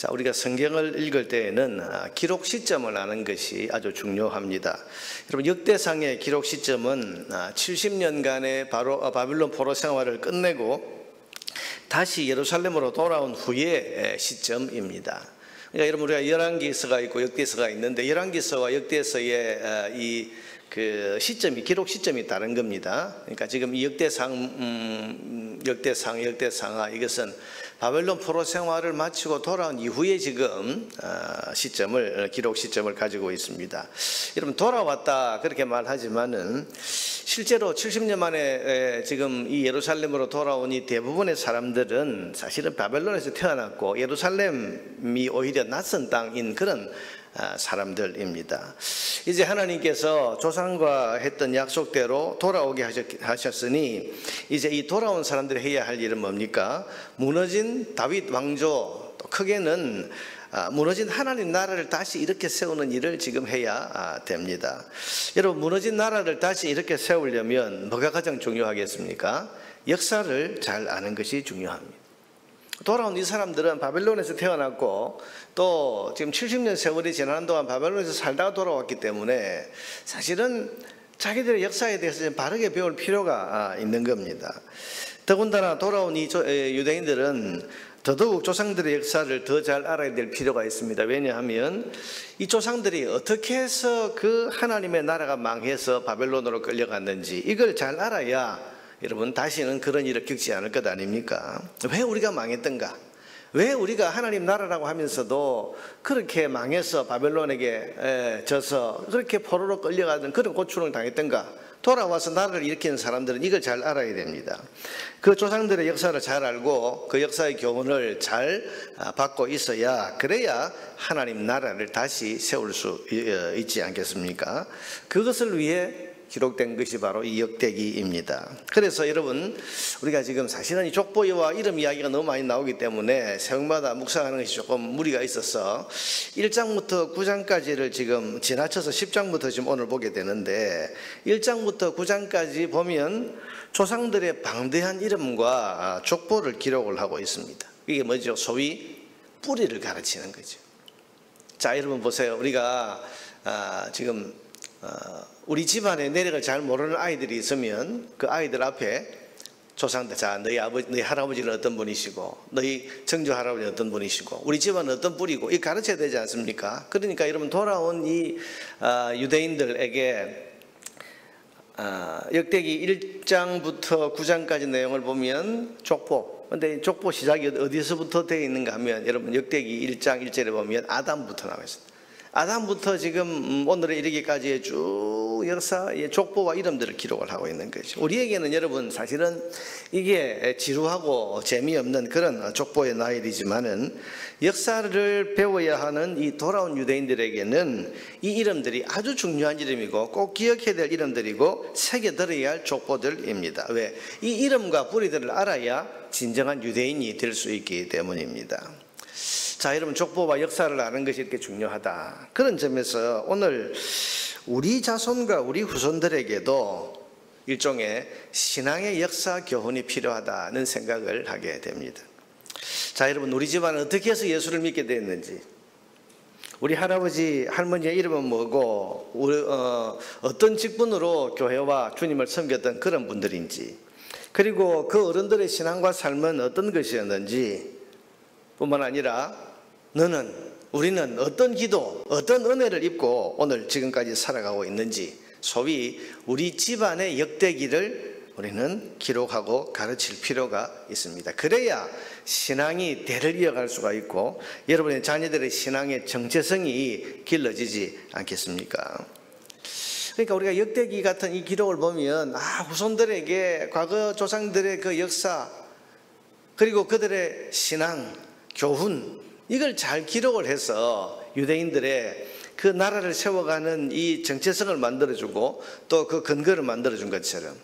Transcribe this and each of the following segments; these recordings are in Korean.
자, 우리가 성경을 읽을 때에는 기록 시점을 아는 것이 아주 중요합니다. 여러분, 역대상의 기록 시점은 70년간의 바빌론 포로 생활을 끝내고 다시 예루살렘으로 돌아온 후의 시점입니다. 그러니까 여러분, 우리가 열왕기서가 있고 역대서가 있는데 열왕기서와 역대서의 그 시점이, 기록 시점이 다른 겁니다. 그러니까 지금 이 역대상하 이것은 바벨론 포로 생활을 마치고 돌아온 이후에 지금 기록 시점을 가지고 있습니다. 여러분, 돌아왔다 그렇게 말하지만은 실제로 70년 만에 지금 이 예루살렘으로 돌아온 이 대부분의 사람들은 사실은 바벨론에서 태어났고 예루살렘이 오히려 낯선 땅인 그런 사람들입니다. 이제 하나님께서 조상과 했던 약속대로 돌아오게 하셨으니 이제 이 돌아온 사람들이 해야 할 일은 뭡니까? 무너진 다윗 왕조, 또 크게는 무너진 하나님 나라를 다시 이렇게 세우는 일을 지금 해야 됩니다. 여러분, 무너진 나라를 다시 이렇게 세우려면 뭐가 가장 중요하겠습니까? 역사를 잘 아는 것이 중요합니다. 돌아온 이 사람들은 바벨론에서 태어났고 또 지금 70년 세월이 지나는 동안 바벨론에서 살다가 돌아왔기 때문에 사실은 자기들의 역사에 대해서 좀 바르게 배울 필요가 있는 겁니다. 더군다나 돌아온 이 유대인들은 더더욱 조상들의 역사를 더 잘 알아야 될 필요가 있습니다. 왜냐하면 이 조상들이 어떻게 해서 그 하나님의 나라가 망해서 바벨론으로 끌려갔는지 이걸 잘 알아야 여러분 다시는 그런 일을 겪지 않을 것 아닙니까? 왜 우리가 망했던가? 왜 우리가 하나님 나라라고 하면서도 그렇게 망해서 바벨론에게 져서 그렇게 포로로 끌려가는 그런 고충을 당했던가? 돌아와서 나라를 일으키는 사람들은 이걸 잘 알아야 됩니다. 그 조상들의 역사를 잘 알고 그 역사의 교훈을 잘 받고 있어야, 그래야 하나님 나라를 다시 세울 수 있지 않겠습니까? 그것을 위해 기록된 것이 바로 이 역대기입니다. 그래서 여러분, 우리가 지금 사실은 이 족보와 이름 이야기가 너무 많이 나오기 때문에 세형마다 묵상하는 것이 조금 무리가 있어서 1장부터 9장까지를 지금 지나쳐서 10장부터 지금 오늘 보게 되는데 1장부터 9장까지 보면 조상들의 방대한 이름과 족보를 기록을 하고 있습니다. 이게 뭐죠? 소위 뿌리를 가르치는 거죠. 자, 여러분 보세요. 우리가 지금 우리 집안에 내력을 잘 모르는 아이들이 있으면 그 아이들 앞에 조상들, 자, 너희 할아버지는 어떤 분이시고 너희 정조 할아버지는 어떤 분이시고 우리 집안은 어떤 뿌리고 이 가르쳐야 되지 않습니까? 그러니까 여러분, 돌아온 이 유대인들에게 역대기 1장부터 9장까지 내용을 보면 족보, 근데 족보 시작이 어디서부터 되어 있는가 하면 여러분, 역대기 1장 1절에 보면 아담부터 나와 있습니다. 아담부터 지금 오늘에 이르기까지의 쭉 역사의 족보와 이름들을 기록을 하고 있는 거죠. 우리에게는 여러분 사실은 이게 지루하고 재미없는 그런 족보의 나일이지만은 역사를 배워야 하는 이 돌아온 유대인들에게는 이 이름들이 아주 중요한 이름이고 꼭 기억해야 될 이름들이고 새겨들어야 할 족보들입니다. 왜? 이 이름과 뿌리들을 알아야 진정한 유대인이 될 수 있기 때문입니다. 자, 여러분, 족보와 역사를 아는 것이 이렇게 중요하다. 그런 점에서 오늘 우리 자손과 우리 후손들에게도 일종의 신앙의 역사 교훈이 필요하다는 생각을 하게 됩니다. 자, 여러분, 우리 집안은 어떻게 해서 예수를 믿게 됐는지, 우리 할아버지 할머니의 이름은 뭐고 어떤 직분으로 교회와 주님을 섬겼던 그런 분들인지, 그리고 그 어른들의 신앙과 삶은 어떤 것이었는지 뿐만 아니라 우리는 어떤 기도, 어떤 은혜를 입고 오늘 지금까지 살아가고 있는지, 소위 우리 집안의 역대기를 우리는 기록하고 가르칠 필요가 있습니다. 그래야 신앙이 대를 이어갈 수가 있고 여러분의 자녀들의 신앙의 정체성이 길러지지 않겠습니까? 그러니까 우리가 역대기 같은 이 기록을 보면 후손들에게 과거 조상들의 그 역사, 그리고 그들의 신앙, 교훈, 이걸 잘 기록을 해서 유대인들의 그 나라를 세워가는 이 정체성을 만들어주고 또 그 근거를 만들어준 것처럼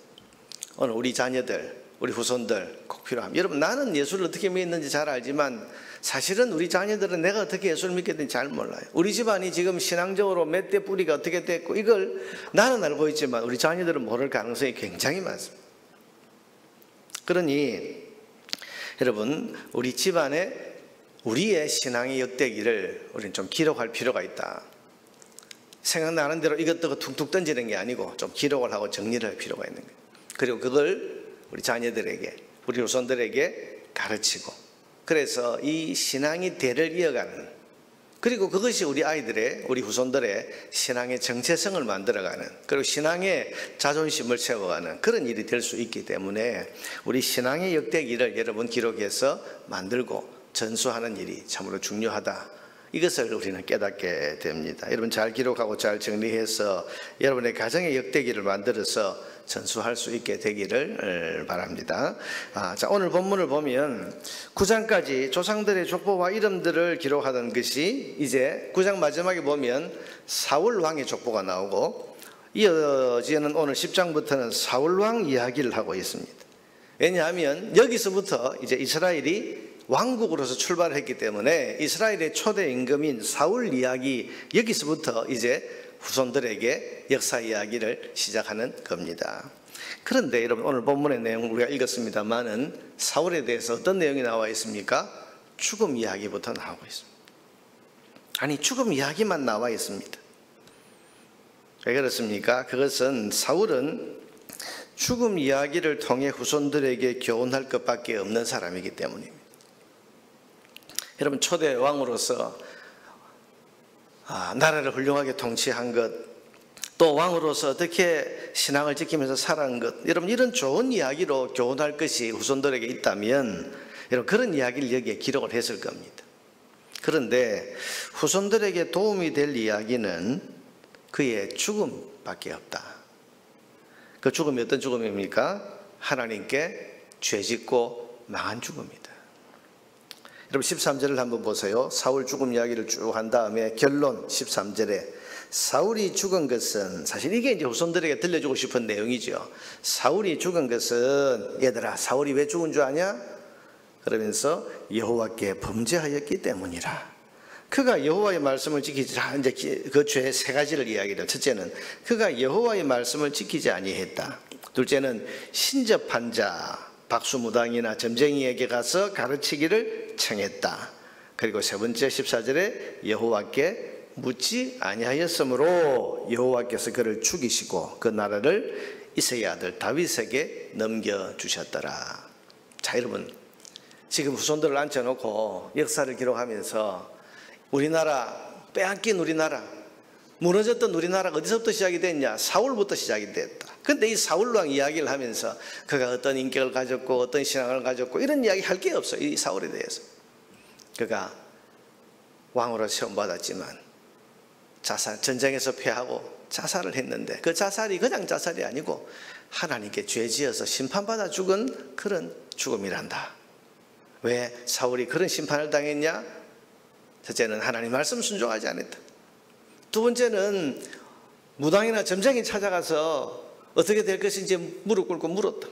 오늘 우리 자녀들, 우리 후손들 꼭 필요합니다. 여러분, 나는 예수를 어떻게 믿는지 잘 알지만 사실은 우리 자녀들은 내가 어떻게 예수를 믿게 된지 잘 몰라요. 우리 집안이 지금 신앙적으로 몇 대 뿌리가 어떻게 됐고 이걸 나는 알고 있지만 우리 자녀들은 모를 가능성이 굉장히 많습니다. 그러니 여러분, 우리 집안의 우리의 신앙의 역대기를 우리는 좀 기록할 필요가 있다. 생각나는 대로 이것저것 툭툭 던지는 게 아니고 좀 기록을 하고 정리를 할 필요가 있는 거예요. 그리고 그걸 우리 자녀들에게, 우리 후손들에게 가르치고, 그래서 이 신앙의 대를 이어가는, 그리고 그것이 우리 아이들의, 우리 후손들의 신앙의 정체성을 만들어가는, 그리고 신앙의 자존심을 세워가는 그런 일이 될 수 있기 때문에 우리 신앙의 역대기를 여러분 기록해서 만들고 전수하는 일이 참으로 중요하다. 이것을 우리는 깨닫게 됩니다. 여러분 잘 기록하고 잘 정리해서 여러분의 가정의 역대기를 만들어서 전수할 수 있게 되기를 바랍니다. 자, 오늘 본문을 보면 9장까지 조상들의 족보와 이름들을 기록하던 것이 이제 9장 마지막에 보면 사울 왕의 족보가 나오고, 이어지는 오늘 10장부터는 사울 왕 이야기를 하고 있습니다. 왜냐하면 여기서부터 이제 이스라엘이 왕국으로서 출발했기 때문에 이스라엘의 초대 임금인 사울 이야기, 여기서부터 이제 후손들에게 역사 이야기를 시작하는 겁니다. 그런데 여러분 오늘 본문의 내용 우리가 읽었습니다만은 사울에 대해서 어떤 내용이 나와 있습니까? 죽음 이야기부터 나오고 있습니다. 아니, 죽음 이야기만 나와 있습니다. 왜 그렇습니까? 그것은 사울은 죽음 이야기를 통해 후손들에게 교훈할 것밖에 없는 사람이기 때문입니다. 여러분 초대 왕으로서 나라를 훌륭하게 통치한 것, 또 왕으로서 어떻게 신앙을 지키면서 살아간 것, 여러분 이런 좋은 이야기로 교훈할 것이 후손들에게 있다면 여러분 그런 이야기를 여기에 기록을 했을 겁니다. 그런데 후손들에게 도움이 될 이야기는 그의 죽음밖에 없다. 그 죽음이 어떤 죽음입니까? 하나님께 죄짓고 망한 죽음이다. 여러분 13절을 한번 보세요. 사울 죽음 이야기를 쭉 한 다음에 결론 13절에 사울이 죽은 것은, 사실 이게 이제 후손들에게 들려주고 싶은 내용이죠. 사울이 죽은 것은, 얘들아 사울이 왜 죽은 줄 아냐? 그러면서 여호와께 범죄하였기 때문이라. 그가 여호와의 말씀을 지키지, 이제 그 죄 세 가지를 이야기해요. 첫째는 그가 여호와의 말씀을 지키지 아니했다. 둘째는 신접한 자 박수무당이나 점쟁이에게 가서 가르치기를 청했다. 그리고 세 번째 14절에 여호와께 묻지 아니하였으므로 여호와께서 그를 죽이시고 그 나라를 이새의 아들 다윗에게 넘겨주셨더라. 자, 여러분 지금 후손들을 앉혀놓고 역사를 기록하면서 우리나라, 빼앗긴 우리나라, 무너졌던 우리나라가 어디서부터 시작이 됐냐? 사울부터 시작이 됐다. 그런데 이 사울왕 이야기를 하면서 그가 어떤 인격을 가졌고 어떤 신앙을 가졌고 이런 이야기 할 게 없어요. 이 사울에 대해서. 그가 왕으로 시험받았지만 전쟁에서 패하고 자살을 했는데 그 자살이 그냥 자살이 아니고 하나님께 죄지어서 심판받아 죽은 그런 죽음이란다. 왜 사울이 그런 심판을 당했냐? 첫째는 하나님 말씀 순종하지 않았다. 두 번째는 무당이나 점쟁이 찾아가서 어떻게 될 것인지 무릎 꿇고 물었다.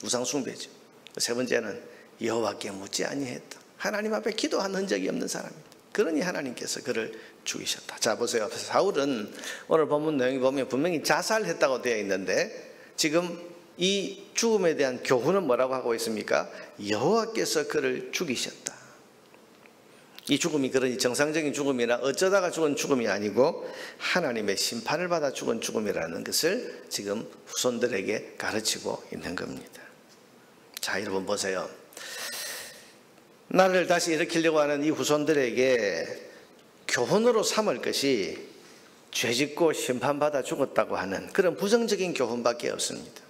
우상 숭배죠. 세 번째는 여호와께 묻지 아니했다. 하나님 앞에 기도한 흔적이 없는 사람입니다. 그러니 하나님께서 그를 죽이셨다. 자 보세요. 사울은 오늘 본문 내용이 보면 분명히 자살했다고 되어 있는데 지금 이 죽음에 대한 교훈은 뭐라고 하고 있습니까? 여호와께서 그를 죽이셨다. 이 죽음이 그러니 정상적인 죽음이나 어쩌다가 죽은 죽음이 아니고 하나님의 심판을 받아 죽은 죽음이라는 것을 지금 후손들에게 가르치고 있는 겁니다. 자, 여러분 보세요. 나를 다시 일으키려고 하는 이 후손들에게 교훈으로 삼을 것이 죄짓고 심판받아 죽었다고 하는 그런 부정적인 교훈밖에 없습니다.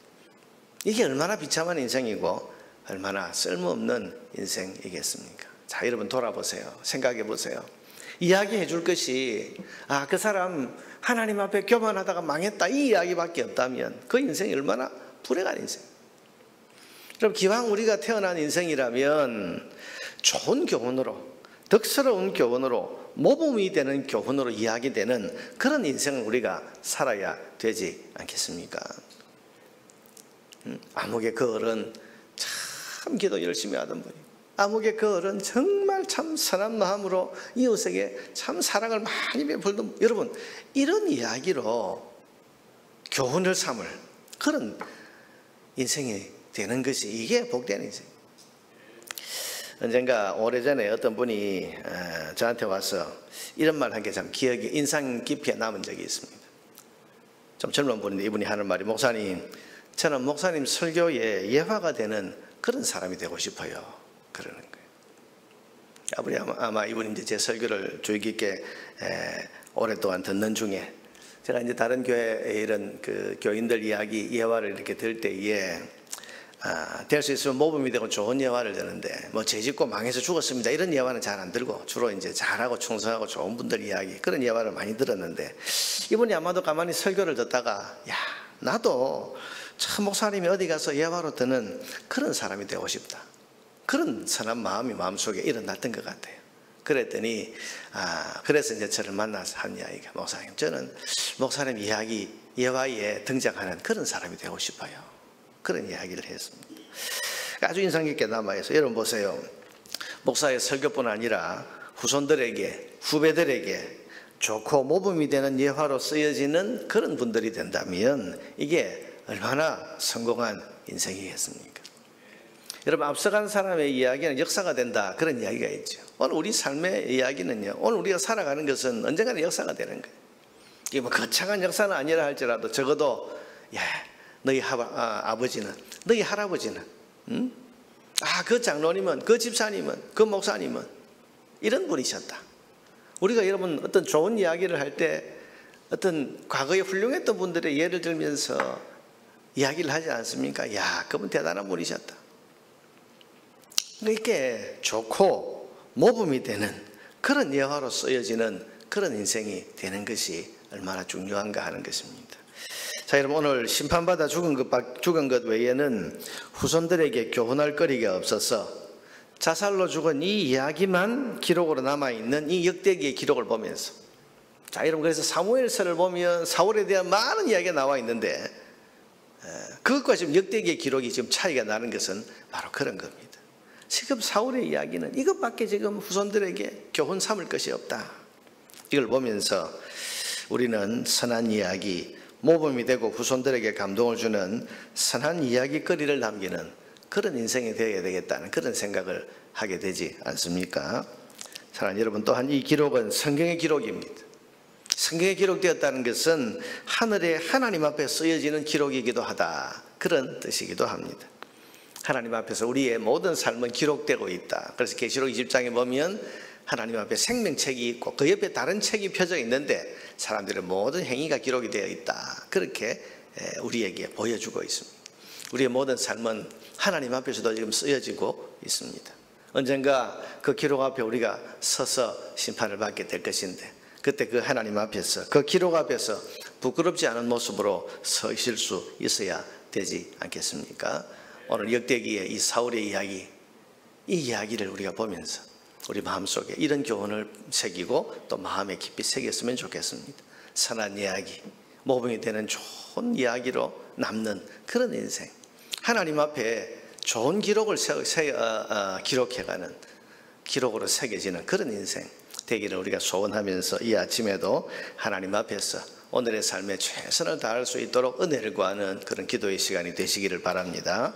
이게 얼마나 비참한 인생이고 얼마나 쓸모없는 인생이겠습니까? 자, 여러분 돌아보세요. 생각해 보세요. 이야기해 줄 것이 그 사람 하나님 앞에 교만하다가 망했다 이 이야기밖에 없다면 그 인생이 얼마나 불행한 인생. 그럼 기왕 우리가 태어난 인생이라면 좋은 교훈으로, 덕스러운 교훈으로, 모범이 되는 교훈으로 이야기되는 그런 인생을 우리가 살아야 되지 않겠습니까? 암흑의 그 어른 참 기도 열심히 하던 분이, 암흑의 그 어른 정말 참 선한 마음으로 이웃에게 참 사랑을 많이 베풀던, 여러분 이런 이야기로 교훈을 삼을 그런 인생이 되는 것이 이게 복된 인생. 언젠가 오래전에 어떤 분이 저한테 와서 이런 말 한 게 참 기억에 인상 깊게 남은 적이 있습니다. 좀 젊은 분인데 이분이 하는 말이, 목사님, 저는 목사님 설교에 예화가 되는 그런 사람이 되고 싶어요. 그러는 거예요. 아마 이분이 이제 제 설교를 주의 깊게 오랫동안 듣는 중에, 제가 이제 다른 교회에 이런 그 교인들 이야기 예화를 이렇게 들을 때에 될 수 있으면 모범이 되고 좋은 예화를 드는데, 뭐 죄짓고 망해서 죽었습니다 이런 예화는 잘 안 들고 주로 이제 잘하고 충성하고 좋은 분들 이야기, 그런 예화를 많이 들었는데, 이분이 아마도 가만히 설교를 듣다가 야, 나도 참 목사님이 어디 가서 예화로 듣는 그런 사람이 되고 싶다, 그런 선한 마음이 마음속에 일어났던 것 같아요. 그랬더니 그래서 이제 저를 만나서 한 이야기가, 목사님, 저는 목사님 이야기 예화에 등장하는 그런 사람이 되고 싶어요. 그런 이야기를 했습니다. 아주 인상 깊게 남아있어요. 여러분 보세요. 목사의 설교뿐 아니라 후손들에게, 후배들에게 좋고 모범이 되는 예화로 쓰여지는 그런 분들이 된다면 이게 얼마나 성공한 인생이겠습니까? 여러분, 앞서간 사람의 이야기는 역사가 된다, 그런 이야기가 있죠. 오늘 우리 삶의 이야기는요, 오늘 우리가 살아가는 것은 언젠가는 역사가 되는 거예요. 이게 뭐 거창한 역사는 아니라 할지라도 적어도 너희 아버지는, 너희 할아버지는, 그 장로님은, 그 집사님은, 그 목사님은 이런 분이셨다. 우리가 여러분 어떤 좋은 이야기를 할 때 어떤 과거에 훌륭했던 분들의 예를 들면서 이야기를 하지 않습니까? 야, 그분 대단한 분이셨다. 이렇게 좋고 모범이 되는 그런 예화로 쓰여지는 그런 인생이 되는 것이 얼마나 중요한가 하는 것입니다. 자, 여러분, 오늘 심판받아 죽은 것 외에는 후손들에게 교훈할 거리가 없어서 자살로 죽은 이 이야기만 기록으로 남아있는 이 역대기의 기록을 보면서, 자, 여러분, 그래서 사무엘서를 보면 사울에 대한 많은 이야기가 나와 있는데 그것과 지금 역대기의 기록이 지금 차이가 나는 것은 바로 그런 겁니다. 지금 사울의 이야기는 이것밖에 지금 후손들에게 교훈 삼을 것이 없다. 이걸 보면서 우리는 선한 이야기, 모범이 되고 후손들에게 감동을 주는 선한 이야기거리를 남기는 그런 인생이 되어야 되겠다는 그런 생각을 하게 되지 않습니까? 사랑하는 여러분, 또한 이 기록은 성경의 기록입니다. 성경에 기록되었다는 것은 하늘에 하나님 앞에 쓰여지는 기록이기도 하다, 그런 뜻이기도 합니다. 하나님 앞에서 우리의 모든 삶은 기록되고 있다. 그래서 계시록 20장에 보면 하나님 앞에 생명책이 있고 그 옆에 다른 책이 펴져 있는데 사람들의 모든 행위가 기록이 되어 있다, 그렇게 우리에게 보여주고 있습니다. 우리의 모든 삶은 하나님 앞에서도 지금 쓰여지고 있습니다. 언젠가 그 기록 앞에 우리가 서서 심판을 받게 될 것인데, 그때 그 하나님 앞에서, 그 기록 앞에서 부끄럽지 않은 모습으로 서 있을 수 있어야 되지 않겠습니까? 오늘 역대기의 이 사울의 이야기, 이 이야기를 우리가 보면서 우리 마음속에 이런 교훈을 새기고 또 마음에 깊이 새겼으면 좋겠습니다. 선한 이야기, 모범이 되는 좋은 이야기로 남는 그런 인생, 하나님 앞에 좋은 기록을 기록해가는, 기록으로 새겨지는 그런 인생 되기를 우리가 소원하면서 이 아침에도 하나님 앞에서 오늘의 삶에 최선을 다할 수 있도록 은혜를 구하는 그런 기도의 시간이 되시기를 바랍니다.